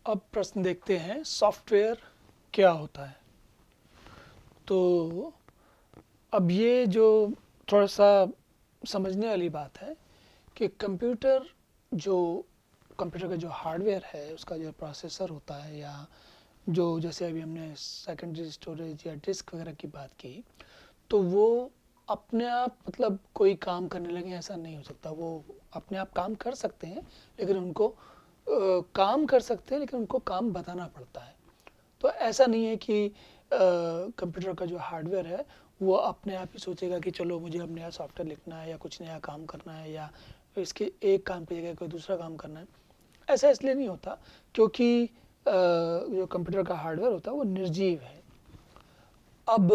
अब प्रश्न देखते हैं, सॉफ्टवेयर क्या होता है। तो अब ये जो थोड़ा सा समझने वाली बात है कि जो कंप्यूटर का जो हार्डवेयर है, उसका जो प्रोसेसर होता है, या जो जैसे अभी हमने सेकेंडरी स्टोरेज या डिस्क वगैरह की बात की, तो वो अपने आप मतलब कोई काम करने लगे ऐसा नहीं हो सकता। वो अपने आप काम कर सकते हैं, लेकिन उनको काम कर सकते हैं, लेकिन उनको काम बताना पड़ता है। तो ऐसा नहीं है कि कंप्यूटर का जो हार्डवेयर है वो अपने आप ही सोचेगा कि चलो मुझे अब नया सॉफ्टवेयर लिखना है या कुछ नया काम करना है, या इसके एक काम की जगह कोई दूसरा काम करना है। ऐसा इसलिए नहीं होता क्योंकि जो कंप्यूटर का हार्डवेयर होता है वो निर्जीव है। अब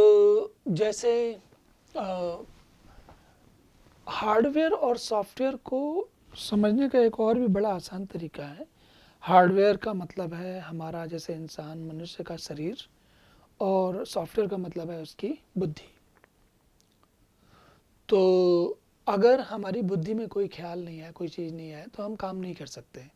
जैसे हार्डवेयर और सॉफ्टवेयर को समझने का एक और भी बड़ा आसान तरीका है। हार्डवेयर का मतलब है हमारा जैसे इंसान मनुष्य का शरीर, और सॉफ्टवेयर का मतलब है उसकी बुद्धि। तो अगर हमारी बुद्धि में कोई ख्याल नहीं है, कोई चीज़ नहीं है, तो हम काम नहीं कर सकते।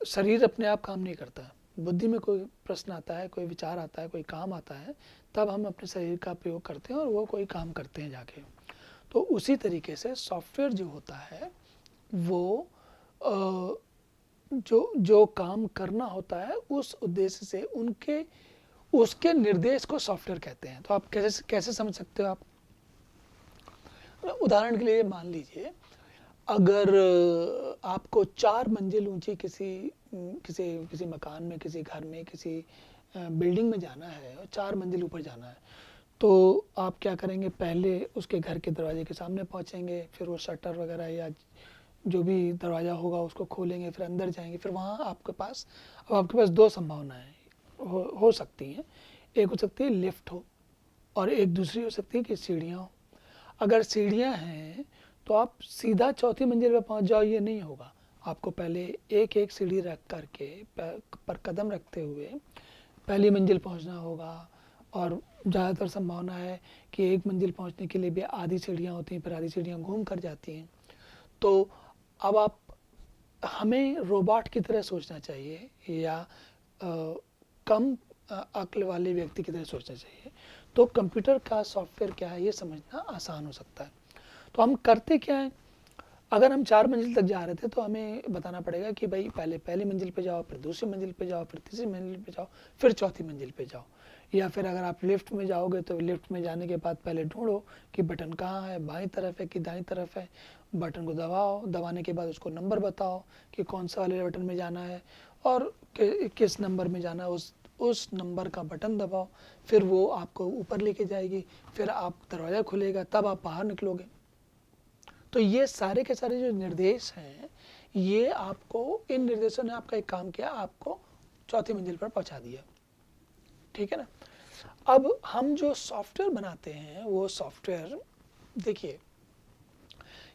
शरीर अपने आप काम नहीं करता। बुद्धि में कोई प्रश्न आता है, कोई विचार आता है, कोई काम आता है, तब हम अपने शरीर का प्रयोग करते हैं और वो कोई काम करते हैं जाके। तो उसी तरीके से सॉफ्टवेयर जो होता है वो जो जो काम करना होता है उस उद्देश्य से उसके निर्देश को सॉफ्टवेयर कहते हैं। तो आप कैसे कैसे समझ सकते हो आप? उदाहरण के लिए मान लीजिए, अगर आपको 4 मंजिल ऊंची किसी किसी किसी मकान में, किसी घर में, किसी बिल्डिंग में जाना है और 4 मंजिल ऊपर जाना है, तो आप क्या करेंगे? पहले उसके घर के दरवाजे के सामने पहुंचेंगे, फिर वो शटर वगैरह या जो भी दरवाज़ा होगा उसको खोलेंगे, फिर अंदर जाएंगे। फिर वहाँ आपके पास दो संभावनाएं हो सकती हैं। एक हो सकती है लिफ्ट हो, और एक दूसरी हो सकती है कि सीढ़ियाँ हो। अगर सीढ़ियाँ हैं तो आप सीधा चौथी मंजिल पर पहुँच जाओ, ये नहीं होगा। आपको पहले एक एक सीढ़ी रख करके पर कदम रखते हुए पहली मंजिल पहुँचना होगा। और ज़्यादातर संभावना है कि एक मंजिल पहुँचने के लिए भी आधी सीढ़ियाँ होती हैं, फिर आधी सीढ़ियाँ घूम कर जाती हैं। तो अब हमें रोबोट की तरह सोचना चाहिए, या कम अक्ल वाले व्यक्ति की तरह सोचना चाहिए। तो कंप्यूटर का सॉफ्टवेयर क्या है ये समझना आसान हो सकता है। तो हम करते क्या है? अगर हम 4 मंजिल तक जा रहे थे तो हमें बताना पड़ेगा कि भाई पहले पहली मंजिल पे जाओ, फिर दूसरी मंजिल पे जाओ, फिर तीसरी मंजिल पे जाओ, फिर चौथी मंजिल पे जाओ। या फिर अगर आप लिफ्ट में जाओगे तो लिफ्ट में जाने के बाद पहले ढूंढो कि बटन कहाँ है, बाईं तरफ है कि दाईं तरफ है। बटन को दबाओ, दबाने के बाद उसको नंबर बताओ कि कौन सा वाले बटन में जाना है और किस नंबर में जाना है। उस नंबर का बटन दबाओ, फिर वो आपको ऊपर लेके जाएगी, फिर आप दरवाज़ा खुलेगा, तब आप बाहर निकलोगे। तो ये सारे के सारे जो निर्देश हैं, ये आपको, इन निर्देशों ने आपका एक काम किया, आपको चौथी मंजिल पर पहुंचा दिया। ठीक है ना? अब हम जो सॉफ्टवेयर बनाते हैं वो सॉफ्टवेयर, देखिए,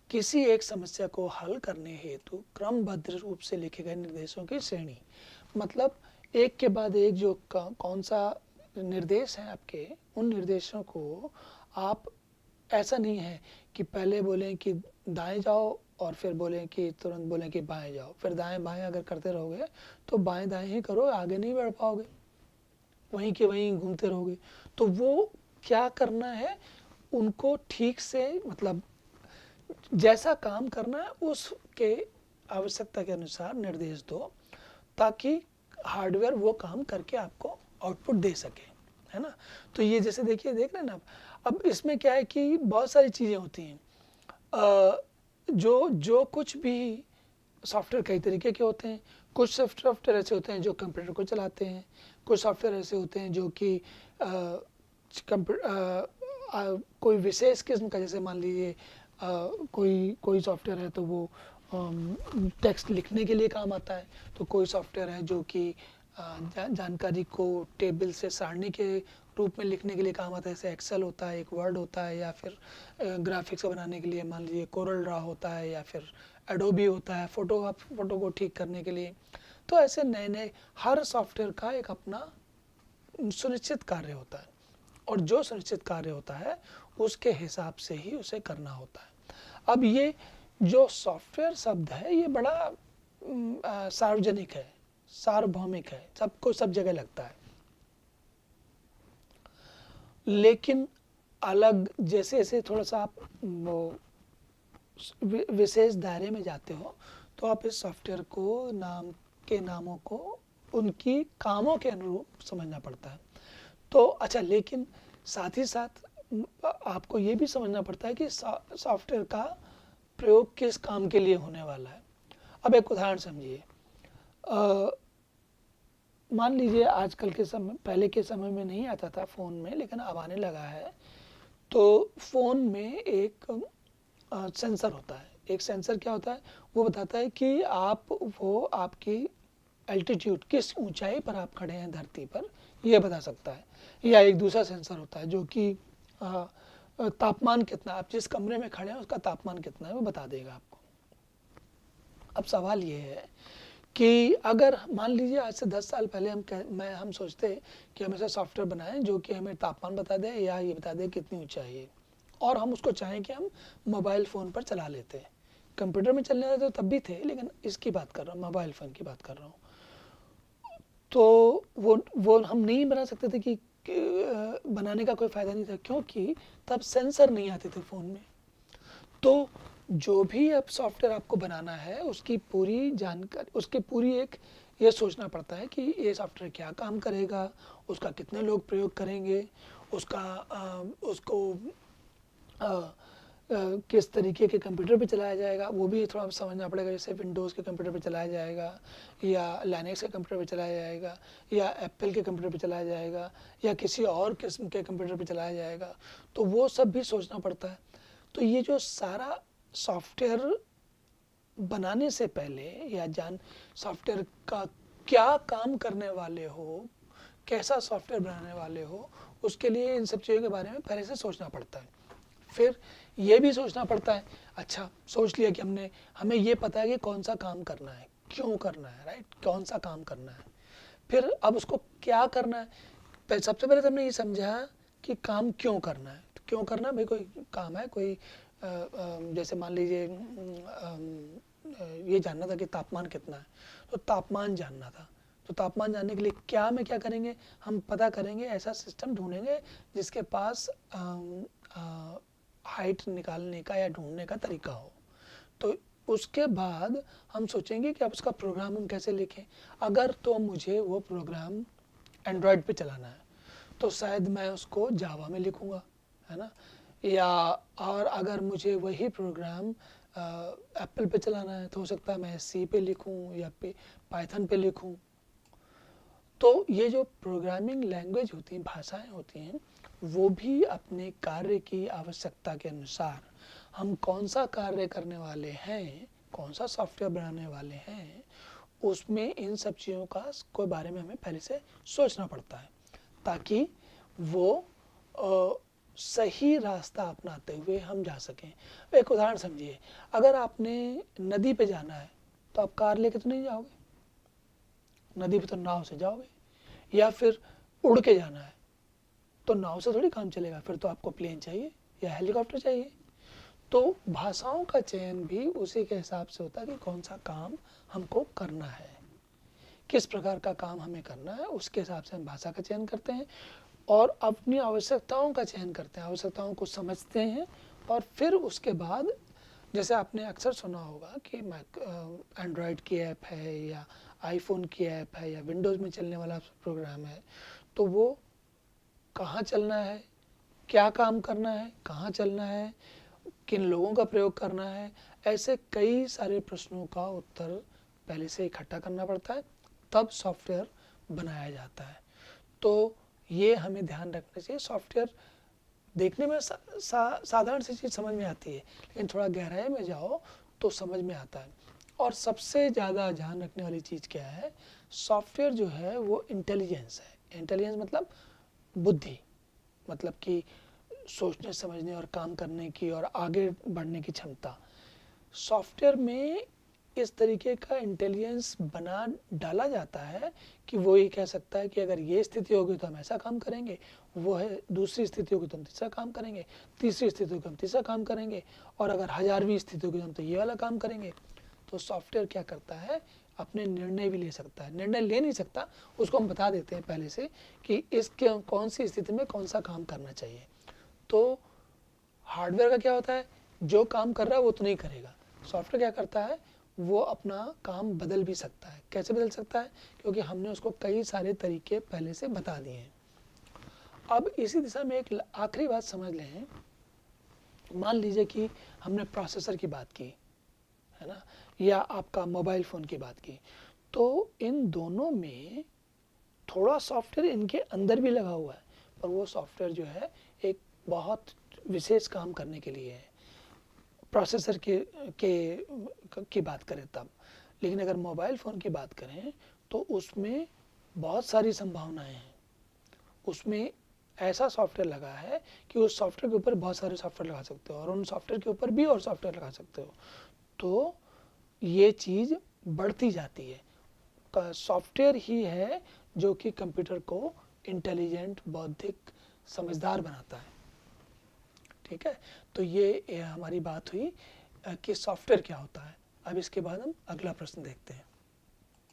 किसी एक समस्या को हल करने हेतु क्रमबद्ध रूप से लिखे गए निर्देशों की श्रेणी। मतलब एक के बाद एक जो कौन सा निर्देश है आपके, उन निर्देशों को आप, ऐसा नहीं है कि पहले बोलें कि दाएं जाओ और फिर बोलें कि तुरंत बोलें कि बाएं जाओ। फिर दाएं बाएं अगर करते रहोगे तो बाएं दाएं ही करो, आगे नहीं बढ़ पाओगे, वहीं के वहीं घूमते रहोगे। तो वो क्या करना है, उनको ठीक से, मतलब जैसा काम करना है उसके आवश्यकता के अनुसार निर्देश दो, ताकि हार्डवेयर वो काम करके आपको आउटपुट दे सके, है ना? तो ये जैसे देखिए, देख रहे हैं ना आप। अब इसमें क्या है कि बहुत सारी चीज़ें होती हैं। जो कुछ भी सॉफ्टवेयर कई तरीके के होते हैं। कुछ सॉफ्टवेयर ऐसे होते हैं जो कंप्यूटर को चलाते हैं, कुछ सॉफ्टवेयर ऐसे होते हैं जो कि कोई विशेष किस्म का, जैसे मान लीजिए कोई कोई सॉफ्टवेयर है तो वो टेक्स्ट लिखने के लिए काम आता है। तो कोई सॉफ्टवेयर है जो कि जानकारी को टेबल से सारणी के रूप में लिखने के लिए काम आता है, जैसे एक्सेल होता है, एक वर्ड होता है, या फिर ग्राफिक्स बनाने के लिए मान लीजिए कोरल ड्रा होता है, या फिर एडोबी होता है फोटो को ठीक करने के लिए। तो ऐसे नए नए हर सॉफ्टवेयर का एक अपना सुनिश्चित कार्य होता है, और जो सुनिश्चित कार्य होता है उसके हिसाब से ही उसे करना होता है। अब ये जो सॉफ्टवेयर शब्द है ये बड़ा सार्वजनिक है, सार्वभौमिक है, सबको सब जगह लगता है। लेकिन अलग जैसे जैसे थोड़ा सा आप वो विशेष दायरे में जाते हो तो आप इस सॉफ्टवेयर को नामों को उनकी कामों के अनुरूप समझना पड़ता है। तो अच्छा, लेकिन साथ ही साथ आपको ये भी समझना पड़ता है कि सॉफ्टवेयर का प्रयोग किस काम के लिए होने वाला है। अब एक उदाहरण समझिए, मान लीजिए आजकल के समय, पहले के समय में नहीं आता था फ़ोन में, लेकिन अब आने लगा है। तो फ़ोन में एक सेंसर होता है। एक सेंसर क्या होता है, वो बताता है कि आपकी एल्टीट्यूड, किस ऊंचाई पर आप खड़े हैं धरती पर, ये बता सकता है। या एक दूसरा सेंसर होता है जो कि तापमान कितना, आप जिस कमरे में खड़े हैं उसका तापमान कितना है वो बता देगा आपको। अब सवाल ये है कि अगर मान लीजिए आज से 10 साल पहले हम सोचते कि हम ऐसा सॉफ्टवेयर बनाएं जो कि हमें तापमान बता दे या ये बता दे कितनी ऊंचाई है, और हम उसको चाहें कि हम मोबाइल फ़ोन पर चला लेते हैं। कंप्यूटर में चलने वाले तो तब भी थे, लेकिन इसकी बात कर रहा हूँ, मोबाइल फ़ोन की बात कर रहा हूँ। तो वो हम नहीं बना सकते थे कि बनाने का कोई फ़ायदा नहीं था, क्योंकि तब सेंसर नहीं आते थे फ़ोन में। तो जो भी अब सॉफ्टवेयर आपको बनाना है उसकी पूरी जानकारी, उसकी पूरी एक ये सोचना पड़ता है कि ये सॉफ्टवेयर क्या काम करेगा, उसका कितने लोग प्रयोग करेंगे, उसको किस तरीके के कंप्यूटर पे चलाया जाएगा, वो भी थोड़ा समझना पड़ेगा। जैसे विंडोज़ के कंप्यूटर पे चलाया जाएगा, या लाइनक्स के कंप्यूटर पे चलाया जाएगा, या एप्पल के कंप्यूटर पे चलाया जाएगा, या किसी और किस्म के कंप्यूटर पे चलाया जाएगा। तो वो सब भी सोचना पड़ता है। तो ये जो सारा सॉफ्टवेयर बनाने से पहले या सॉफ्टवेयर का क्या काम करने वाले हो, कैसा सॉफ्टवेयर बनाने वाले हो, उसके लिए इन सब चीज़ों के बारे में पहले से सोचना पड़ता है। फिर ये भी सोचना पड़ता है, अच्छा सोच लिया कि हमें ये पता है कि कौन सा काम करना है, क्यों करना है, राइट, कौन सा काम करना है। फिर अब उसको क्या करना है, सबसे पहले तो हमने ये समझा कि काम क्यों करना है। तो क्यों करना है भाई, कोई काम है, कोई जैसे मान लीजिए ये जानना था कि तापमान कितना है, तो तापमान जानना था। तो तापमान जानने के लिए क्या करेंगे, हम पता करेंगे, ऐसा सिस्टम ढूंढेंगे जिसके पास हाइट निकालने का या ढूंढने का तरीका हो। तो उसके बाद हम सोचेंगे कि अब उसका प्रोग्राम हम कैसे लिखें। अगर तो मुझे वो प्रोग्राम एंड्रॉयड पे चलाना है तो शायद मैं उसको जावा में लिखूँगा, है ना। या और अगर मुझे वही प्रोग्राम एप्पल पे चलाना है तो हो सकता है मैं सी पे लिखूँ या पाइथन पे लिखूँ। तो ये जो प्रोग्रामिंग लैंग्वेज होती हैं, भाषाएं होती हैं, वो भी अपने कार्य की आवश्यकता के अनुसार हम कौन सा कार्य करने वाले हैं, कौन सा सॉफ्टवेयर बनाने वाले हैं, उसमें इन सब चीज़ों के बारे में हमें पहले से सोचना पड़ता है, ताकि वो सही रास्ता अपनाते हुए हम जा सकें। एक उदाहरण समझिए, अगर आपने नदी पे जाना है तो आप कार लेके तो नहीं जाओगे, नदी पे तो नाव से जाओगे। या फिर उड़ के जाना है तो नाव से थोड़ी काम चलेगा, फिर तो आपको प्लेन चाहिए या हेलीकॉप्टर चाहिए। तो भाषाओं का चयन भी उसी के हिसाब से होता है कि कौन सा काम हमको करना है, किस प्रकार का काम हमें करना है, उसके हिसाब से हम भाषा का चयन करते हैं और अपनी आवश्यकताओं का चयन करते हैं, आवश्यकताओं को समझते हैं। और फिर उसके बाद जैसे आपने अक्सर सुना होगा कि एंड्रॉयड की ऐप है या आईफोन की ऐप है या विंडोज़ में चलने वाला प्रोग्राम है, तो वो कहाँ चलना है, क्या काम करना है, कहाँ चलना है, किन लोगों का प्रयोग करना है, ऐसे कई सारे प्रश्नों का उत्तर पहले से इकट्ठा करना पड़ता है, तब सॉफ्टवेयर बनाया जाता है। तो ये हमें ध्यान रखना चाहिए। सॉफ्टवेयर देखने में साधारण सी चीज़ समझ में आती है, लेकिन थोड़ा गहराई में जाओ तो समझ में आता है। और सबसे ज़्यादा ध्यान रखने वाली चीज़ क्या है, सॉफ्टवेयर जो है वो इंटेलिजेंस है। इंटेलिजेंस मतलब बुद्धि, मतलब कि सोचने समझने और काम करने की और आगे बढ़ने की क्षमता। सॉफ्टवेयर में इस तरीके का इंटेलिजेंस बना डाला जाता है कि वो ये कह सकता है कि अगर ये स्थिति होगी तो हम ऐसा काम करेंगे, वो है दूसरी स्थिति होगी तो हम तीसरा काम करेंगे, तीसरी स्थिति होगी तो हम तीसरा काम करेंगे, और अगर 1000वीं स्थिति होगी तो हम तो ये वाला काम करेंगे। तो सॉफ्टवेयर क्या करता है, अपने निर्णय भी ले सकता है। निर्णय ले नहीं सकता, उसको हम बता देते हैं पहले से कि इसके कौन सी स्थिति में कौन सा काम करना चाहिए। तो हार्डवेयर का क्या होता है, जो काम कर रहा है वो तो नहीं करेगा। सॉफ्टवेयर क्या करता है, वो अपना काम बदल भी सकता है। कैसे बदल सकता है, क्योंकि हमने उसको कई सारे तरीके पहले से बता दिए हैं। अब इसी दिशा में एक आखिरी बात समझ लें। मान लीजिए कि हमने प्रोसेसर की बात की है ना, या आपका मोबाइल फ़ोन की बात की, तो इन दोनों में थोड़ा सॉफ्टवेयर इनके अंदर भी लगा हुआ है, पर वो सॉफ्टवेयर जो है एक बहुत विशेष काम करने के लिए है। प्रोसेसर की बात करें तब, लेकिन अगर मोबाइल फ़ोन की बात करें तो उसमें बहुत सारी संभावनाएं हैं। उसमें ऐसा सॉफ्टवेयर लगा है कि उस सॉफ्टवेयर के ऊपर बहुत सारे सॉफ्टवेयर लगा सकते हो और उन सॉफ्टवेयर के ऊपर भी और सॉफ्टवेयर लगा सकते हो। तो ये चीज़ बढ़ती जाती है। सॉफ्टवेयर ही है जो कि कंप्यूटर को इंटेलिजेंट, बौद्धिक, समझदार बनाता है। ठीक है, तो ये हमारी बात हुई कि सॉफ्टवेयर क्या होता है। अब इसके बाद हम अगला प्रश्न देखते हैं।